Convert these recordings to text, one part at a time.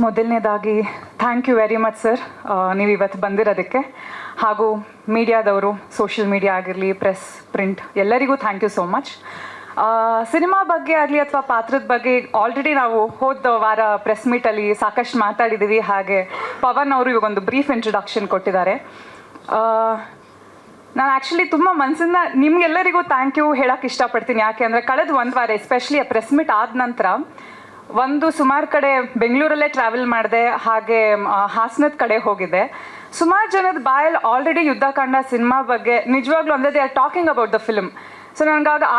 ಮೊದಲನೇದಾಗಿ thank you very much sir, ನೀವು ಇವತ್ತು ಬಂದಿರೋದಕ್ಕೆ. ಹಾಗೂ ಮೀಡಿಯಾದವರು, ಸೋಷಿಯಲ್ ಮೀಡಿಯಾ ಆಗಿರಲಿ, ಪ್ರೆಸ್, ಪ್ರಿಂಟ್, ಎಲ್ಲರಿಗೂ thank you so much. Cinema ಬಗ್ಗೆ ಆಗಲಿ ಅಥವಾ ಪಾತ್ರದ ಬಗ್ಗೆ ಆಲ್ರೆಡಿ ನಾವು ಹೋದ ವಾರ ಪ್ರೆಸ್ ಮೀಟಲ್ಲಿ ಸಾಕಷ್ಟು ಮಾತಾಡಿದ್ದೀವಿ. ಹಾಗೆ ಪವನ್ ಅವರು ಇವಾಗೊಂದು ಬ್ರೀಫ್ ಇಂಟ್ರೊಡಕ್ಷನ್ ಕೊಟ್ಟಿದ್ದಾರೆ. ನಾನು ಆ್ಯಕ್ಚುಲಿ ತುಂಬ ಮನಸ್ಸಿಂದ ನಿಮ್ಗೆಲ್ಲರಿಗೂ ಥ್ಯಾಂಕ್ ಯು ಹೇಳೋಕ್ಕೆ ಇಷ್ಟಪಡ್ತೀನಿ. ಯಾಕೆ ಅಂದರೆ ಕಳೆದ ಒಂದು ವಾರ ಎಸ್ಪೆಷಲಿ ಆ ಪ್ರೆಸ್ ಮೀಟ್ ಆದ ನಂತರ ಸುಮಾರು ಕಡೆ ಬೆಂಗಳೂರಲ್ಲೇ ಟ್ರಾವೆಲ್ ಮಾಡಿದೆ, ಹಾಗೆ ಹಾಸನದ ಕಡೆ ಹೋಗಿದ್ದೆ. ಸುಮಾರು ಜನದ ಬಾಯಲ್ಲಿ ಆಲ್ರೆಡಿ ಯುದ್ಧಕಾಂಡ ಸಿನಿಮಾ ಬಗ್ಗೆ ನಿಜವಾಗ್ಲೂ ಅಂದರೆ they are talking about the film. So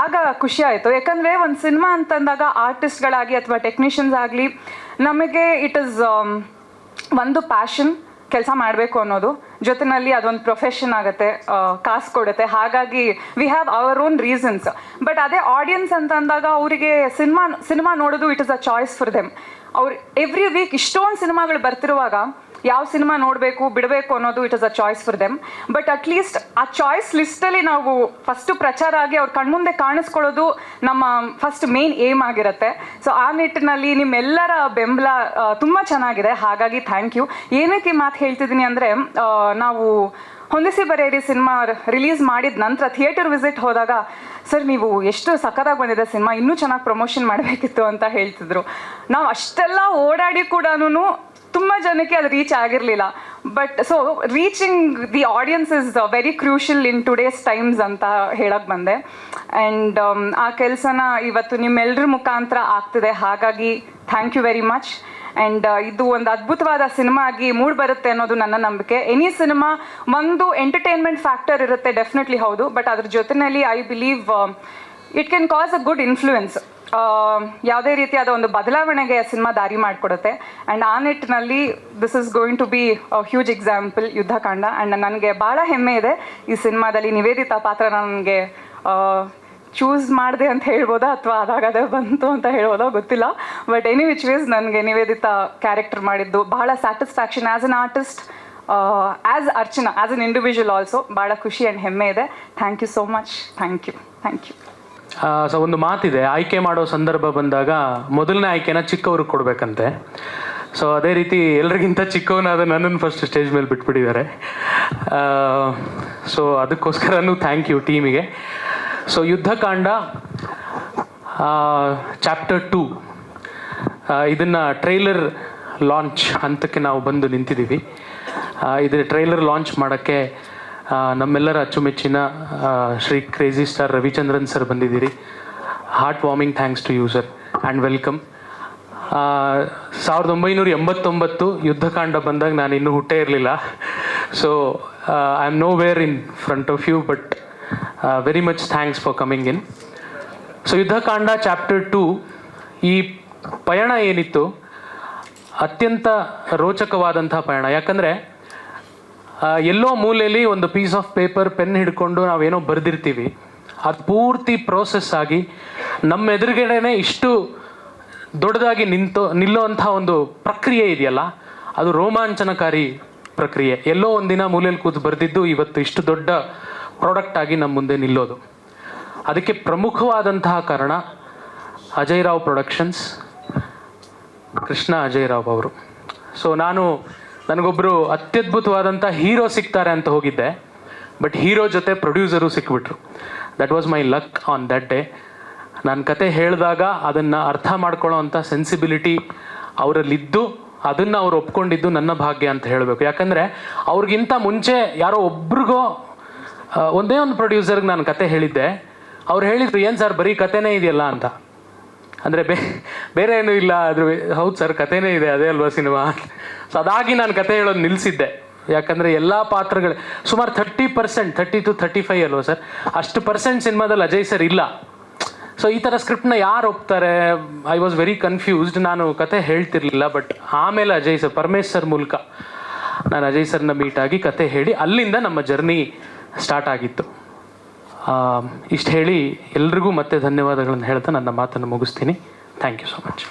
ಆಗ ಖುಷಿ ಆಯಿತು. ಯಾಕಂದರೆ ಒಂದು ಸಿನಿಮಾ ಅಂತಂದಾಗ ಆರ್ಟಿಸ್ಟ್ಗಳಾಗಿ ಅಥವಾ ಟೆಕ್ನಿಷಿಯನ್ಸ್ ಆಗಲಿ ನಮಗೆ ಇಟ್ ಈಸ್ ಒಂದು ಪ್ಯಾಷನ್, ಕೆಲಸ ಮಾಡಬೇಕು ಅನ್ನೋದು, ಜೊತೆಯಲ್ಲಿ ಅದೊಂದು ಪ್ರೊಫೆಷನ್ ಆಗುತ್ತೆ, ಕಾಸು ಕೊಡುತ್ತೆ. ಹಾಗಾಗಿ we have our own reasons. But ಅದೇ ಆಡಿಯನ್ಸ್ ಅಂತಂದಾಗ ಅವರಿಗೆ ಸಿನಿಮಾ ನೋಡೋದು it is a choice for them. ಅವ್ರು ಎವ್ರಿ ವೀಕ್ ಇಷ್ಟೊಂದು ಸಿನಿಮಾಗಳು ಬರ್ತಿರುವಾಗ ಯಾವ ಸಿನಿಮಾ ನೋಡಬೇಕು ಬಿಡಬೇಕು ಅನ್ನೋದು it is a choice for them. But at least ಆ ಚಾಯ್ಸ್ ಲಿಸ್ಟಲ್ಲಿ ನಾವು ಫಸ್ಟು ಪ್ರಚಾರ ಆಗಿ ಅವ್ರ ಕಣ್ಮುಂದೆ ಕಾಣಿಸ್ಕೊಳ್ಳೋದು ನಮ್ಮ ಫಸ್ಟ್ ಮೇನ್ ಏಮ್ ಆಗಿರುತ್ತೆ. ಸೊ ಆ ನಿಟ್ಟಿನಲ್ಲಿ ನಿಮ್ಮೆಲ್ಲರ ಬೆಂಬಲ ತುಂಬ ಚೆನ್ನಾಗಿದೆ. ಹಾಗಾಗಿ ಥ್ಯಾಂಕ್ ಯು. ಏನಕ್ಕೆ ಮಾತು ಹೇಳ್ತಿದ್ದೀನಿ ಅಂದರೆ, ನಾವು ಹೊಂದಿಸಿ ಬರೆಯಿರಿ ಸಿನಿಮಾ ರಿಲೀಸ್ ಮಾಡಿದ ನಂತರ ಥಿಯೇಟರ್ ವಿಸಿಟ್ ಹೋದಾಗ ಸರ್ ನೀವು ಎಷ್ಟು ಸಖತ್ತಾಗಿ ಬಂದಿದೆ ಸಿನಿಮಾ, ಇನ್ನೂ ಚೆನ್ನಾಗಿ ಪ್ರಮೋಷನ್ ಮಾಡಬೇಕಿತ್ತು ಅಂತ ಹೇಳ್ತಿದ್ರು. ನಾವು ಅಷ್ಟೆಲ್ಲ ಓಡಾಡಿ ಕೂಡ ತುಂಬ ಜನಕ್ಕೆ ಅದು ರೀಚ್ ಆಗಿರಲಿಲ್ಲ. But so reaching the audience is very crucial in today's times ಅಂತ ಹೇಳಕ್ಕೆ ಬಂದೆ. ಆ್ಯಂಡ್ ಆ ಕೆಲಸನ ಇವತ್ತು ನಿಮ್ಮೆಲ್ಲರ ಮುಖಾಂತರ ಆಗ್ತಿದೆ. ಹಾಗಾಗಿ thank you very much. And ಇದು ಒಂದು ಅದ್ಭುತವಾದ ಸಿನಿಮಾ ಆಗಿ ಮೂಡಿ ಬರುತ್ತೆ ಅನ್ನೋದು ನನ್ನ ನಂಬಿಕೆ. ಎನಿ ಸಿನಿಮಾ ಒಂದು ಎಂಟರ್ಟೈನ್ಮೆಂಟ್ ಫ್ಯಾಕ್ಟರ್ ಇರುತ್ತೆ, ಡೆಫಿನೆಟ್ಲಿ ಹೌದು. ಬಟ್ ಅದ್ರ ಜೊತೆಯಲ್ಲಿ I believe it can cause a good influence. ಯಾವುದೇ ರೀತಿಯಾದ ಒಂದು ಬದಲಾವಣೆಗೆ ಸಿನಿಮಾ ದಾರಿ ಮಾಡಿಕೊಡುತ್ತೆ. ಆ್ಯಂಡ್ ಆ ನಿಟ್ಟಿನಲ್ಲಿ this is going to be huge example Yuddhakanda. And ನನಗೆ ಭಾಳ ಹೆಮ್ಮೆ ಇದೆ ಈ ಸಿನಿಮಾದಲ್ಲಿ ನಿವೇದಿತಾ ಪಾತ್ರ ನನಗೆ ಚೂಸ್ ಮಾಡಿದೆ ಅಂತ ಹೇಳ್ಬೋದಾ ಅಥವಾ ಅದಾಗದೇ ಬಂತು ಅಂತ ಹೇಳ್ಬೋದೋ ಗೊತ್ತಿಲ್ಲ. ಬಟ್ ಎನಿ ವಿಚ್ ವೇಸ್ ನನಗೆ ನಿವೇದಿತಾ ಕ್ಯಾರೆಕ್ಟರ್ ಮಾಡಿದ್ದು ಭಾಳ satisfaction as an artist, as Archana, as an individual also ಭಾಳ ಖುಷಿ ಆ್ಯಂಡ್ ಹೆಮ್ಮೆ ಇದೆ. Thank you so much. Thank you. So ಒಂದು ಮಾತಿದೆ, ಆಯ್ಕೆ ಮಾಡೋ ಸಂದರ್ಭ ಬಂದಾಗ ಮೊದಲನೇ ಆಯ್ಕೆನ ಚಿಕ್ಕವ್ರಿಗೆ ಕೊಡಬೇಕಂತೆ. ಸೊ ಅದೇ ರೀತಿ ಎಲ್ರಿಗಿಂತ ಚಿಕ್ಕವನಾದ ನನ್ನನ್ನು ಫಸ್ಟ್ ಸ್ಟೇಜ್ ಮೇಲೆ ಬಿಟ್ಬಿಟ್ಟಿದ್ದಾರೆ. ಸೊ ಅದಕ್ಕೋಸ್ಕರನೂ ಥ್ಯಾಂಕ್ ಯು ಟೀಮಿಗೆ. ಸೊ ಯುದ್ಧಕಾಂಡ ಚಾಪ್ಟರ್ 2 ಇದನ್ನು ಟ್ರೈಲರ್ ಲಾಂಚ್ ಹಂತಕ್ಕೆ ನಾವು ಬಂದು ನಿಂತಿದ್ದೀವಿ. ಇದರ ಟ್ರೈಲರ್ ಲಾಂಚ್ ಮಾಡೋಕ್ಕೆ ನಮ್ಮೆಲ್ಲರ ಅಚ್ಚುಮೆಚ್ಚಿನ Shri crazy star Ravichandran sir ಬಂದಿದ್ದೀರಿ. Heart warming thanks to you sir and welcome. 1989 Yuddhakanda ಬಂದಾಗ ನಾನು ಇನ್ನೂ ಹುಟ್ಟೇ ಇರಲಿಲ್ಲ. So I am nowhere in front of you, but very much thanks for coming in. So Yuddhakanda chapter 2 ಈ ಪಯಣ ಏನಿತ್ತು ಅತ್ಯಂತ ರೋಚಕವಾದಂಥ ಪಯಣ. ಯಾಕಂದರೆ ಎಲ್ಲೋ ಮೂಲೆಯಲ್ಲಿ ಒಂದು ಪೀಸ್ ಆಫ್ ಪೇಪರ್, ಪೆನ್ ಹಿಡ್ಕೊಂಡು ನಾವೇನೋ ಬರೆದಿರ್ತೀವಿ, ಅದು ಪೂರ್ತಿ ಪ್ರೋಸೆಸ್ ಆಗಿ ನಮ್ಮ ಎದುರುಗಡೆನೇ ಇಷ್ಟು ದೊಡ್ಡದಾಗಿ ನಿಲ್ಲುವಂಥ ಒಂದು ಪ್ರಕ್ರಿಯೆ ಇದೆಯಲ್ಲ, ಅದು ರೋಮಾಂಚನಕಾರಿ ಪ್ರಕ್ರಿಯೆ. ಎಲ್ಲೋ ಒಂದಿನ ಮೂಲೆಯಲ್ಲಿ ಕೂತು ಬರೆದಿದ್ದು ಇವತ್ತು ಇಷ್ಟು ದೊಡ್ಡ ಪ್ರಾಡಕ್ಟ್ ಆಗಿ ನಮ್ಮ ಮುಂದೆ ನಿಲ್ಲೋದು. ಅದಕ್ಕೆ ಪ್ರಮುಖವಾದಂತಹ ಕಾರಣ ಅಜಯ್ ರಾವ್ ಪ್ರೊಡಕ್ಷನ್ಸ್, ಕೃಷ್ಣ ಅಜಯ್ ರಾವ್ ಅವರು. ಸೊ ನನಗೊಬ್ಬರು ಅತ್ಯದ್ಭುತವಾದಂಥ ಹೀರೋ ಸಿಗ್ತಾರೆ ಅಂತ ಹೋಗಿದ್ದೆ, ಬಟ್ ಹೀರೋ ಜೊತೆ ಪ್ರೊಡ್ಯೂಸರು ಸಿಕ್ಬಿಟ್ರು. That was my luck on that day. ನನ್ನ ಕತೆ ಹೇಳಿದಾಗ ಅದನ್ನು ಅರ್ಥ ಮಾಡ್ಕೊಳ್ಳೋ ಅಂಥ ಸೆನ್ಸಿಬಿಲಿಟಿ ಅವರಲ್ಲಿದ್ದು ಅದನ್ನು ಅವ್ರು ಒಪ್ಕೊಂಡಿದ್ದು ನನ್ನ ಭಾಗ್ಯ ಅಂತ ಹೇಳಬೇಕು. ಯಾಕಂದರೆ ಅವ್ರಿಗಿಂತ ಮುಂಚೆ ಯಾರೋ ಒಬ್ರಿಗೋ ಒಂದೇ ಒಂದು ಪ್ರೊಡ್ಯೂಸರ್ಗೆ ನಾನು ಕತೆ ಹೇಳಿದ್ದೆ. ಅವ್ರು ಹೇಳಿದ್ರು, ಏನು ಸರ್ ಬರೀ ಕತೆನೇ ಇದೆಯಲ್ಲ ಅಂತ. ಅಂದರೆ ಬೇರೆ ಏನೂ ಇಲ್ಲ, ಅದ್ರ ಹೌದು ಸರ್ ಕತೆನೇ ಇದೆ, ಅದೇ ಅಲ್ವಾ ಸಿನಿಮಾ. ಸೊ ಅದಾಗಿ ನಾನು ಕತೆ ಹೇಳೋದು ನಿಲ್ಲಿಸಿದ್ದೆ. ಯಾಕಂದರೆ ಎಲ್ಲ ಪಾತ್ರಗಳು ಸುಮಾರು 30% 30 to 35 ಅಲ್ವಾ ಸರ್, ಅಷ್ಟು % ಸಿನಿಮಾದಲ್ಲಿ ಅಜಯ್ ಸರ್ ಇಲ್ಲ. ಸೊ ಈ ಥರ ಸ್ಕ್ರಿಪ್ಟ್ನ ಯಾರು ಒಪ್ತಾರೆ? I was very confused. ನಾನು ಕತೆ ಹೇಳ್ತಿರ್ಲಿಲ್ಲ. ಬಟ್ ಆಮೇಲೆ ಅಜಯ್ ಸರ್, ಪರಮೇಶ್ ಸರ್ ಮೂಲಕ ನಾನು ಅಜಯ್ ಸರ್ನ ಮೀಟ್ ಆಗಿ ಕತೆ ಹೇಳಿ ಅಲ್ಲಿಂದ ನಮ್ಮ ಜರ್ನಿ ಸ್ಟಾರ್ಟ್ ಆಗಿತ್ತು. ಇಷ್ಟು ಹೇಳಿ ಎಲ್ರಿಗೂ ಮತ್ತೆ ಧನ್ಯವಾದಗಳನ್ನು ಹೇಳ್ತಾ ನನ್ನ ಮಾತನ್ನು ಮುಗಿಸ್ತೀನಿ. Thank you so much.